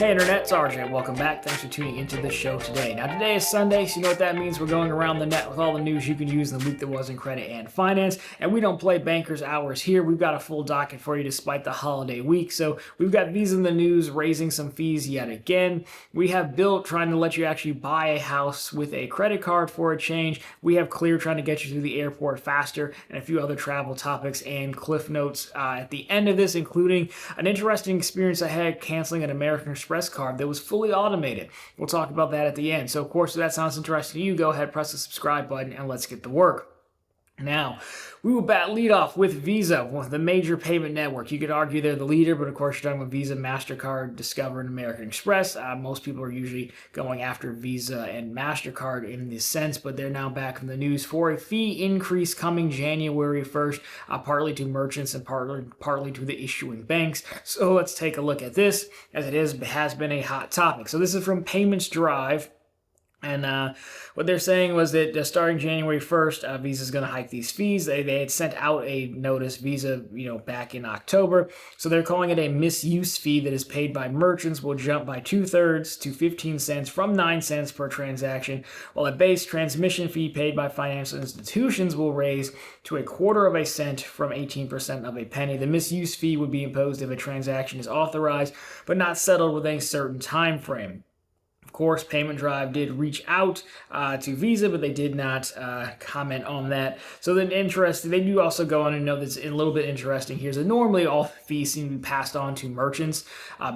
Hey Internet, it's RJ. Welcome back. Thanks for tuning into the show today. Now today is Sunday, so you know what that means. We're going around the net with all the news you can use in the week that was in credit and finance. And we don't play banker's hours here. We've got a full docket for you despite the holiday week. So we've got Visa in the news raising some fees yet again. We have BILT trying to let you actually buy a house with a credit card for a change. We have Clear trying to get you through the airport faster, and a few other travel topics and cliff notes at the end of this, including an interesting experience I had canceling an American Express card that was fully automated. We'll talk about that at the end. So of course, if that sounds interesting to you, go ahead, press the subscribe button, and let's get to work. Now, we will lead off with Visa, the major payment network. You could argue they're the leader, but of course you're talking about Visa, MasterCard, Discover, and American Express. Most people are usually going after Visa and MasterCard in this sense, but they're now back in the news for a fee increase coming January 1st, partly to merchants and partly to the issuing banks. So let's take a look at this, as it has been a hot topic. So this is from Payments Drive. And what they're saying was that starting January 1st, Visa's going to hike these fees. They had sent out a notice, Visa, back in October. So they're calling it a misuse fee that is paid by merchants will jump by 2/3 to 15 cents from 9 cents per transaction, while a base transmission fee paid by financial institutions will raise to 1/4 of a cent from 18% of a penny. The misuse fee would be imposed if a transaction is authorized but not settled within a certain time frame. Of course, Payment Drive did reach out to Visa, but they did not comment on that. So then interesting, they do also go on and note that's a little bit interesting here is that normally all fees seem to be passed on to merchants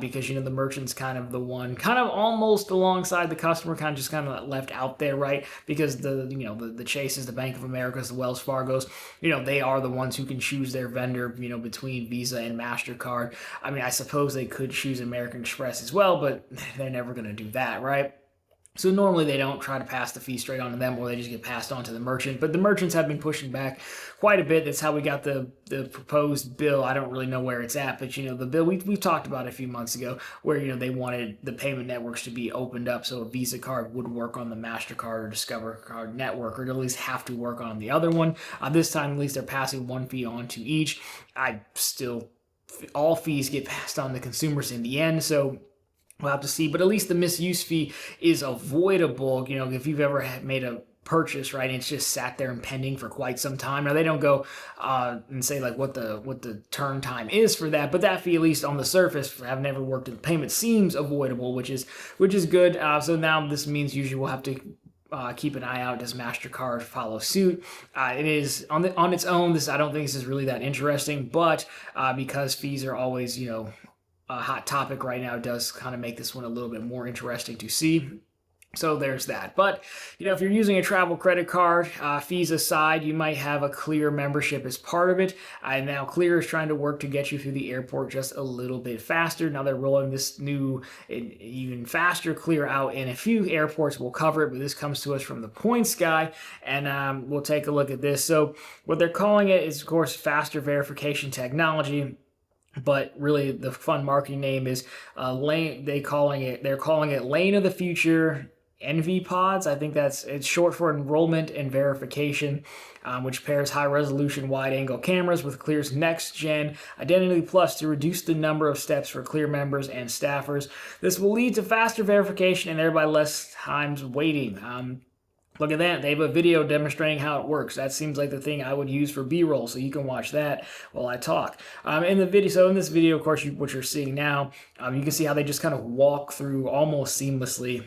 because, the merchant's kind of the one, kind of almost alongside the customer, kind of left out there, right? Because the Chases, the Bank of Americas, the Wells Fargos, they are the ones who can choose their vendor, between Visa and MasterCard. I mean, I suppose they could choose American Express as well, but they're never going to do that, right? So normally they don't try to pass the fee straight on to them, or they just get passed on to the merchant. But the merchants have been pushing back quite a bit. That's how we got the proposed bill. I don't really know where it's at, but the bill we've talked about a few months ago, where they wanted the payment networks to be opened up so a Visa card would work on the MasterCard or Discover card network, or at least have to work on the other one. This time, at least they're passing one fee on to each. All fees get passed on to consumers in the end, so we'll have to see, but at least the misuse fee is avoidable. If you've ever made a purchase, right, and it's just sat there and pending for quite some time. Now they don't go and say like what the turn time is for that, but that fee, at least on the surface, for having never worked in the payment, seems avoidable, which is good. So now this means usually we'll have to keep an eye out. Does MasterCard follow suit? It is on its own. I don't think this is really that interesting, but because fees are always a hot topic right now, does kind of make this one a little bit more interesting to see. So there's that. But, if you're using a travel credit card, fees aside, you might have a Clear membership as part of it. And now Clear is trying to work to get you through the airport just a little bit faster. Now they're rolling this new, even faster Clear out in a few airports. We'll cover it, but this comes to us from the Points guy, and we'll take a look at this. So what they're calling it is, of course, faster verification technology. But really, the fun marketing name is Lane. They're calling it Lane of the Future NV Pods. I think it's short for enrollment and verification, which pairs high-resolution wide-angle cameras with Clear's next-gen Identity Plus to reduce the number of steps for Clear members and staffers. This will lead to faster verification and thereby less times waiting. Look at that. They have a video demonstrating how it works. That seems like the thing I would use for B-roll, so you can watch that while I talk. In this video, of course, what you're seeing now, you can see how they just kind of walk through almost seamlessly,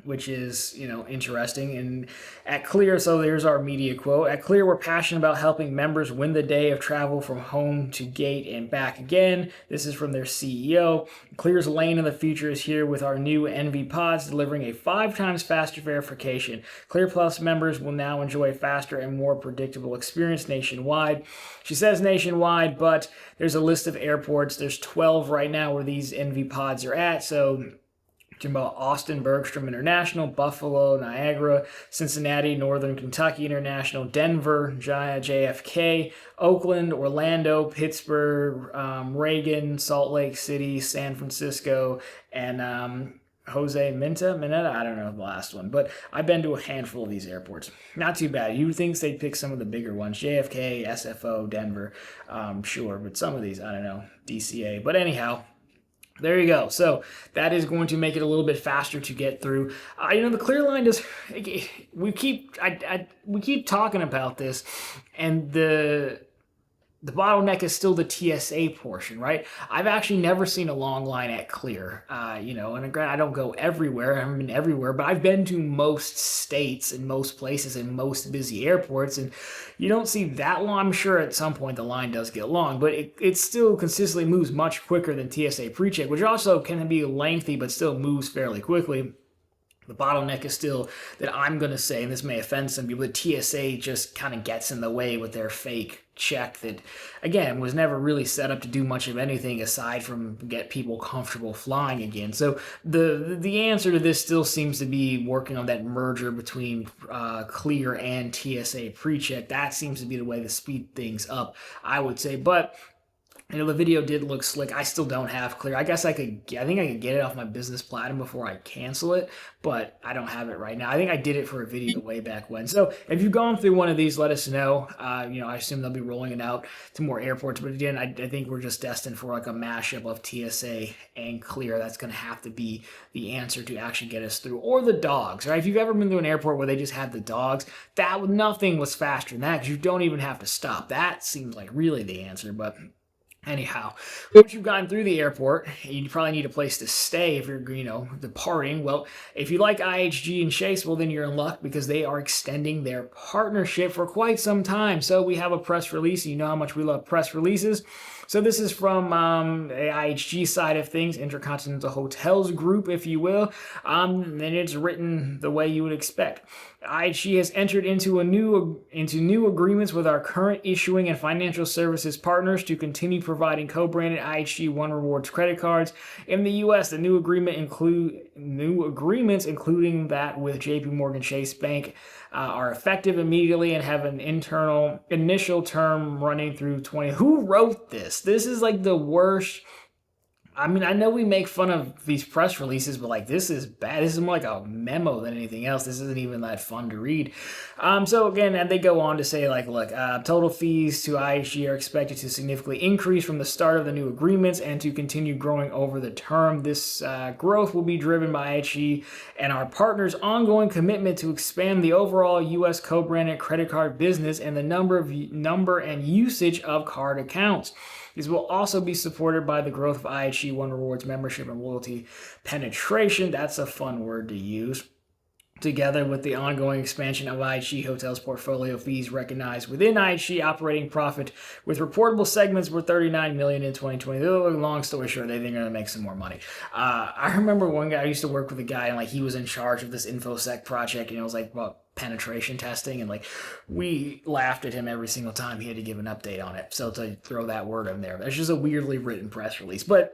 which is, interesting. And at Clear, so there's our media quote. At Clear, we're passionate about helping members win the day of travel from home to gate and back again. This is from their CEO. Clear's Lane of the Future is here with our new NV Pods, delivering a 5 times faster verification. Clear Plus members will now enjoy a faster and more predictable experience nationwide. She says nationwide, but there's a list of airports. There's 12 right now where these NV Pods are at, so talking about Austin, Bergstrom International, Buffalo, Niagara, Cincinnati, Northern Kentucky International, Denver, JFK, Oakland, Orlando, Pittsburgh, Reagan, Salt Lake City, San Francisco, and Mineta, I don't know the last one, but I've been to a handful of these airports. Not too bad. You would think they'd pick some of the bigger ones, JFK, SFO, Denver, sure, but some of these, I don't know, DCA. But anyhow, There you go. So that is going to make it a little bit faster to get through. The clear line does. We keep talking about this, and the bottleneck is still the TSA portion, right? I've actually never seen a long line at Clear. And granted, I don't go everywhere. I haven't been everywhere, but I've been to most states and most places and most busy airports, and you don't see that long. I'm sure at some point the line does get long, but it still consistently moves much quicker than TSA PreCheck, which also can be lengthy but still moves fairly quickly. The bottleneck is still that I'm going to say, and this may offend some people, that TSA just kind of gets in the way with their fake check that, again, was never really set up to do much of anything aside from get people comfortable flying again. So the answer to this still seems to be working on that merger between Clear and TSA PreCheck. That seems to be the way to speed things up, I would say. But the video did look slick. I still don't have Clear. I guess I think I could get it off my business platinum before I cancel it, but I don't have it right now. I think I did it for a video way back when. So if you've gone through one of these, let us know. I assume they'll be rolling it out to more airports, but again, I think we're just destined for like a mashup of TSA and Clear. That's going to have to be the answer to actually get us through. Or the dogs, right? If you've ever been to an airport where they just had the dogs, nothing was faster than that because you don't even have to stop. That seems like really the answer, but anyhow, once you've gotten through the airport, you probably need a place to stay if you're, departing. Well, if you like IHG and Chase, well, then you're in luck because they are extending their partnership for quite some time. So we have a press release. You know how much we love press releases. So this is from the IHG side of things, Intercontinental Hotels Group, if you will, and it's written the way you would expect. IHG has entered into new agreements with our current issuing and financial services partners to continue providing co-branded IHG One Rewards credit cards in the U.S. The new agreements, including that with J.P. Morgan Chase Bank, are effective immediately and have an initial term running through 20. Who wrote this? This is like the worst. I mean, I know we make fun of these press releases, but like this is bad. This is more like a memo than anything else. This isn't even that fun to read. So again, they go on to say like, look, total fees to IHG are expected to significantly increase from the start of the new agreements and to continue growing over the term. This growth will be driven by IHG and our partners' ongoing commitment to expand the overall U.S. co-branded credit card business and the number and usage of card accounts. These will also be supported by the growth of IHG One Rewards membership and loyalty penetration. That's a fun word to use. Together with the ongoing expansion of IHG Hotels portfolio fees recognized within IHG operating profit, with reportable segments worth $39 million in 2020. Long story short, they think they're going to make some more money. I remember one guy, I used to work with a guy, and like he was in charge of this InfoSec project, and it was like, well, penetration testing, and like we laughed at him every single time he had to give an update on it. So to throw that word in there, that's just a weirdly written press release. But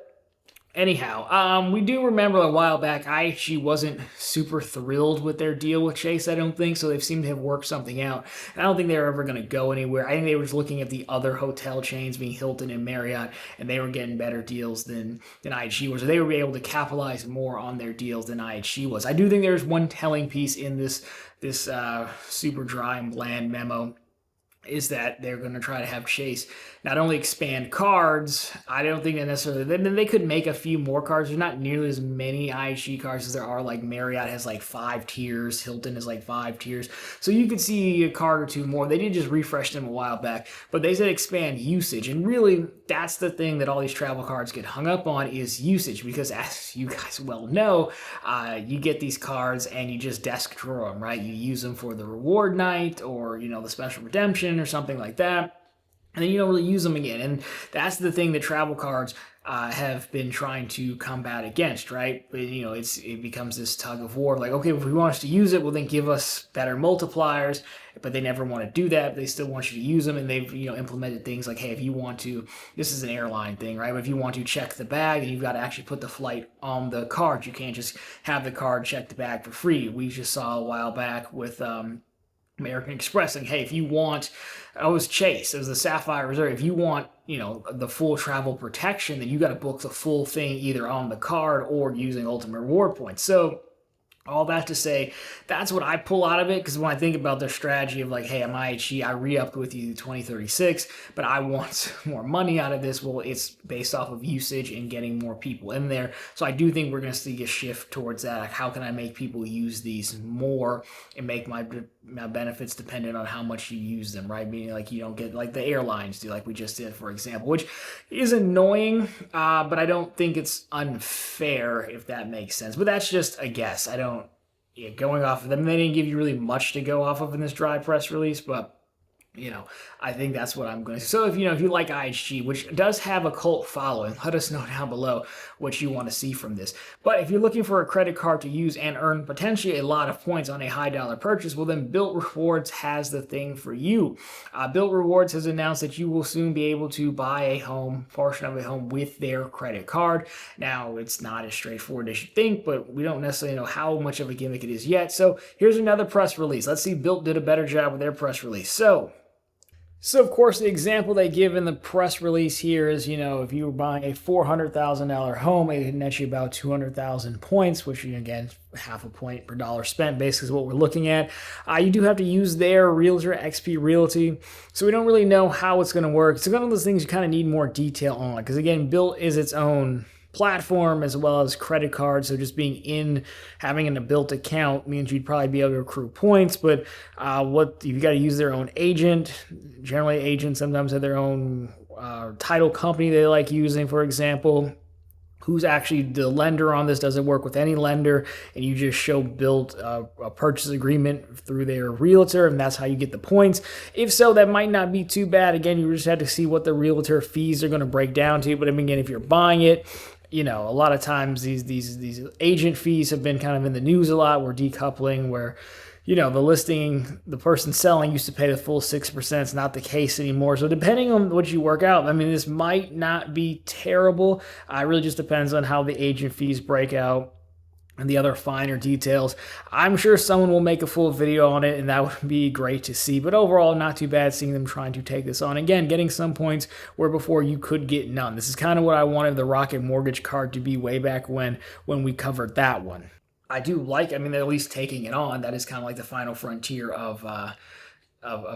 anyhow, we do remember a while back IHG wasn't super thrilled with their deal with Chase, I don't think, so they've seemed to have worked something out. And I don't think they're ever going to go anywhere. I think they were just looking at the other hotel chains, being Hilton and Marriott, and they were getting better deals than IHG was, or they were able to capitalize more on their deals than IHG was. I do think there's one telling piece in this super dry and bland memo, is that they're going to try to have Chase not only expand cards. I don't think that necessarily, they could make a few more cards. There's not nearly as many IHG cards as there are. Like Marriott has like 5 tiers, Hilton is like 5 tiers, so you could see a card or two more. They did just refresh them a while back, but they said expand usage, and really that's the thing that all these travel cards get hung up on, is usage, because as you guys well know, you get these cards and you just desk drawer them, right? You use them for the reward night or the special redemption or something like that, and then you don't really use them again. And that's the thing that travel cards have been trying to combat against, right? But, it becomes this tug of war. Like, okay, if we want us to use it, well, then give us better multipliers. But they never want to do that. They still want you to use them, and they've implemented things like, hey, if you want to, this is an airline thing, right? But if you want to check the bag, then you've got to actually put the flight on the card. You can't just have the card check the bag for free. We just saw a while back with American Express saying, hey, if you want, it was Chase, it was the Sapphire Reserve, if you want, the full travel protection, then you got to book the full thing either on the card or using Ultimate Reward points. So All that to say, that's what I pull out of it, because when I think about their strategy of like, hey, I'm IHG, I re-upped with you to 2036, but I want more money out of this. Well, it's based off of usage and getting more people in there. So I do think we're going to see a shift towards that. Like, how can I make people use these more and make my benefits dependent on how much you use them, right? Meaning like you don't get like the airlines do, like we just did, for example, which is annoying, but I don't think it's unfair, if that makes sense. But that's just a guess. I don't, yeah, going off of them, they didn't give you really much to go off of in this dry press release, but I think that's what I'm going to. So if you like IHG, which does have a cult following, let us know down below what you want to see from this. But if you're looking for a credit card to use and earn potentially a lot of points on a high dollar purchase, well then BILT Rewards has the thing for you. BILT Rewards has announced that you will soon be able to buy a portion of a home with their credit card. Now, it's not as straightforward as you think, but we don't necessarily know how much of a gimmick it is yet. So here's another press release. Let's see BILT did a better job with their press release. So, of course, the example they give in the press release here is, if you were buying a $400,000 home, it would net you about 200,000 points, which, again, half a point per dollar spent, basically is what we're looking at. You do have to use their realtor, XP Realty, so we don't really know how it's going to work. It's one of those things you kind of need more detail on, because, again, BILT is its own platform as well as credit cards. So just having a BILT account means you'd probably be able to accrue points, but you got to use their own agent. Generally, agents sometimes have their own title company they like using, for example. Who's actually the lender on this? Does it work with any lender? And you just show BILT a purchase agreement through their realtor, and that's how you get the points. If so, that might not be too bad. Again, you just have to see what the realtor fees are going to break down to. But again, if you're buying it, a lot of times these agent fees have been kind of in the news a lot. We're decoupling where, the person selling used to pay the full 6%. It's not the case anymore. So depending on what you work out, this might not be terrible. It really just depends on how the agent fees break out and the other finer details. I'm sure someone will make a full video on it, and that would be great to see. But overall, not too bad seeing them trying to take this on. Again, getting some points where before you could get none. This is kind of what I wanted the Rocket Mortgage card to be way back when we covered that one. I do like, they're at least taking it on. That is kind of like the final frontier of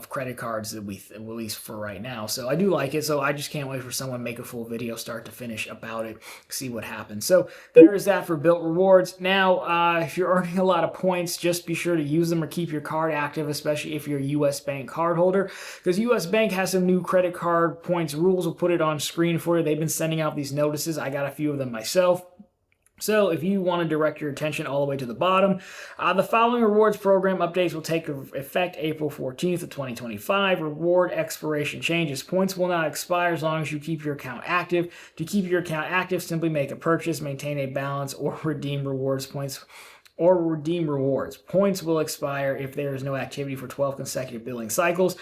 credit cards that we at least for right now. So I do like it. So I just can't wait for someone to make a full video start to finish about it, see what happens. So there is that for BILT Rewards. Now, if you're earning a lot of points, just be sure to use them or keep your card active, especially if you're a U.S. Bank card holder, because U.S. Bank has some new credit card points rules. We'll put it on screen for you. They've been sending out these notices. I got a few of them myself. So if you want to direct your attention all the way to the bottom, the following rewards program updates will take effect April 14th of 2025. Reward expiration changes. Points will not expire as long as you keep your account active. To keep your account active, simply make a purchase, maintain a balance, or redeem rewards points. Points will expire if there is no activity for 12 consecutive billing cycles.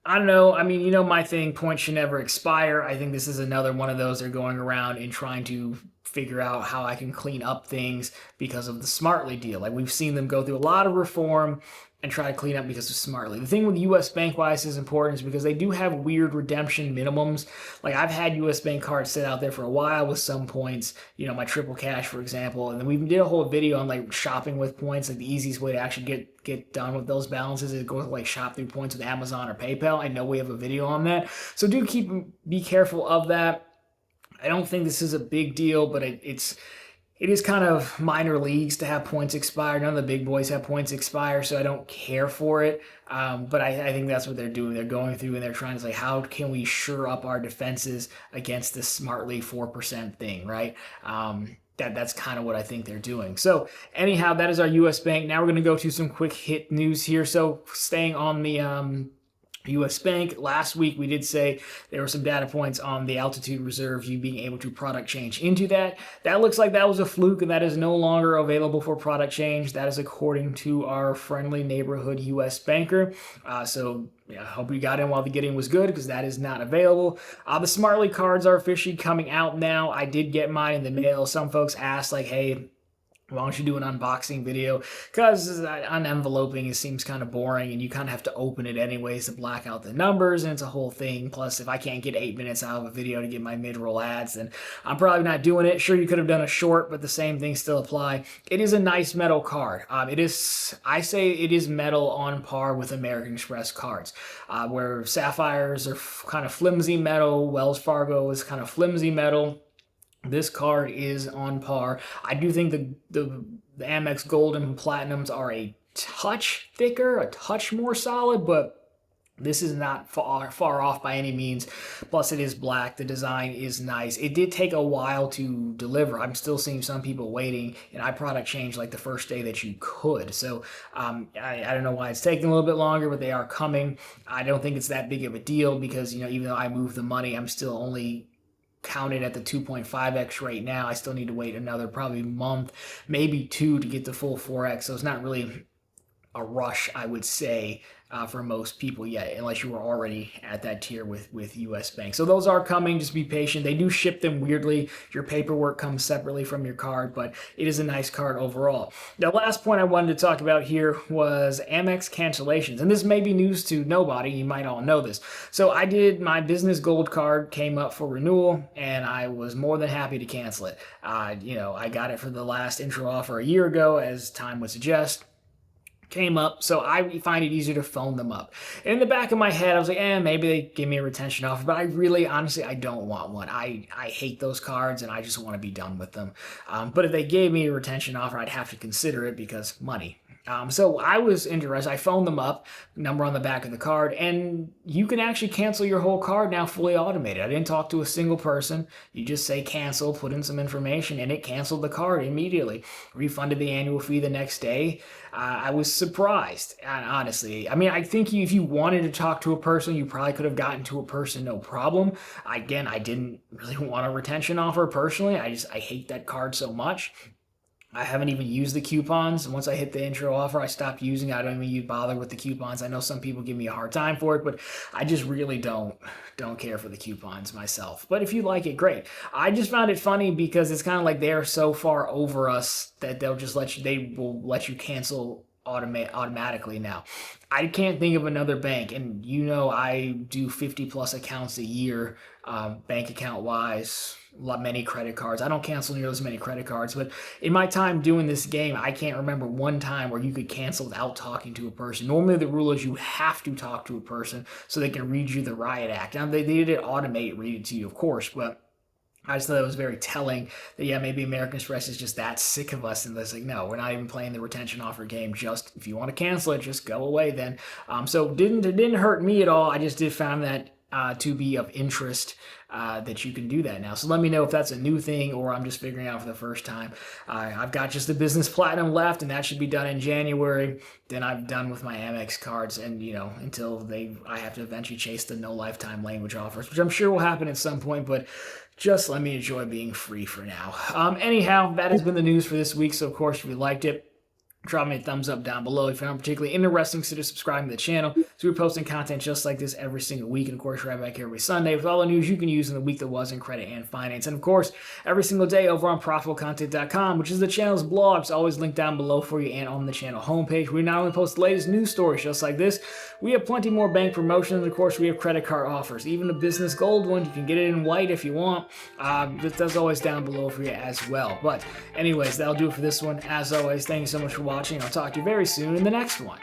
I don't know. My thing, points should never expire. I think this is another one of those they're going around and trying to figure out how I can clean up things because of the Smartly deal. Like, we've seen them go through a lot of reform and try to clean up because of Smartly. The thing with U.S. Bank wise is important is because they do have weird redemption minimums. Like, I've had U.S. Bank cards sit out there for a while with some points, my triple cash, for example. And then we did a whole video on like shopping with points. Like, the easiest way to actually get done with those balances is go like shop through points with Amazon or PayPal. I know we have a video on that. So be careful of that. I don't think this is a big deal, but it is kind of minor leagues to have points expire. None of the big boys have points expire, so I don't care for it. But I think that's what they're doing. They're going through and they're trying to say, how can we shore up our defenses against this Smartly 4% thing, right? That's kind of what I think they're doing. So anyhow, that is our U.S. Bank. Now we're going to go to some quick hit news here. So staying on the U.S. Bank, last week we did say there were some data points on the altitude reserve, you being able to product change into that. That looks like that was a fluke, and that is no longer available for product change. That is according to our friendly neighborhood U.S. banker. I hope you got in while the getting was good, because that is not available. The Smartly cards are officially coming out now. I did get mine in the mail. Some folks asked, like, hey, why don't you do an unboxing video? Because unenveloping it seems kind of boring, and you kind of have to open it anyways to black out the numbers, and it's a whole thing. Plus, if I can't get 8 minutes out of a video to get my mid-roll ads, then I'm probably not doing it. Sure, you could have done a short, but the same things still apply. It is a nice metal card. I say it is metal on par with American Express cards, where Sapphires are kind of flimsy metal, Wells Fargo is kind of flimsy metal. This card is on par. I do think the Amex Gold and Platinums are a touch thicker, a touch more solid, but this is not far off by any means. Plus, it is black. The design is nice. It did take a while to deliver. I'm still seeing some people waiting, and I product changed like the first day that you could. So I don't know why it's taking a little bit longer, but they are coming. I don't think it's that big of a deal because, even though I moved the money, I'm still only counted at the 2.5x right now. I still need to wait another probably month, maybe 2 to get the full 4x. So it's not really a rush, I would say, for most people yet, unless you were already at that tier with US Bank. So those are coming. Just be patient. They do ship them weirdly. Your paperwork comes separately from your card, but it is a nice card overall. The last point I wanted to talk about here was Amex cancellations. And this may be news to nobody. You might all know this. So I did my business gold card, came up for renewal, and I was more than happy to cancel it. I got it for the last intro offer a year ago, as time would suggest. Came up, so I find it easier to phone them up. In the back of my head, I was like, maybe they give me a retention offer, but honestly, I don't want one. I hate those cards, and I just want to be done with them. But if they gave me a retention offer, I'd have to consider it because money. So I was interested. I phoned them up, number on the back of the card, and you can actually cancel your whole card now fully automated. I didn't talk to a single person. You just say cancel, put in some information, and it canceled the card immediately. Refunded the annual fee the next day. I was surprised, honestly. I think if you wanted to talk to a person, you probably could have gotten to a person, no problem. Again, I didn't really want a retention offer personally. I hate that card so much. I haven't even used the coupons. Once I hit the intro offer, I stopped using it. I don't even bother with the coupons. I know some people give me a hard time for it, but I just really don't care for the coupons myself. But if you like it, great. I just found it funny because it's kind of like they're so far over us that they will let you cancel automatically now. I can't think of another bank, and I do 50 plus accounts a year, bank account wise, many credit cards. I don't cancel near as many credit cards, but in my time doing this game, I can't remember one time where you could cancel without talking to a person. Normally the rule is you have to talk to a person so they can read you the riot act. Now they did it automate, read it to you, of course, but I just thought it was very telling that, maybe American Express is just that sick of us. And it's like, no, we're not even playing the retention offer game. Just if you want to cancel it, just go away then. So it didn't hurt me at all. I just did find that to be of interest that you can do that now. So let me know if that's a new thing or I'm just figuring out for the first time. I've got just the business platinum left, and that should be done in January. Then I'm done with my Amex cards, and until I have to eventually chase the no lifetime language offers, which I'm sure will happen at some point, but just let me enjoy being free for now. Anyhow, that has been the news for this week. So of course, if you liked it, drop me a thumbs up down below if you found it particularly interesting. Consider subscribing to the channel. So we're posting content just like this every single week. And of course, right back here every Sunday with all the news you can use in the week that was in credit and finance. And of course, every single day over on ProfitableContent.com, which is the channel's blog. It's always linked down below for you and on the channel homepage. We not only post the latest news stories just like this, we have plenty more bank promotions. Of course, we have credit card offers. Even the business gold one, you can get it in white if you want. That's always down below for you as well. But anyways, that'll do it for this one. As always, thank you so much for watching. I'll talk to you very soon in the next one.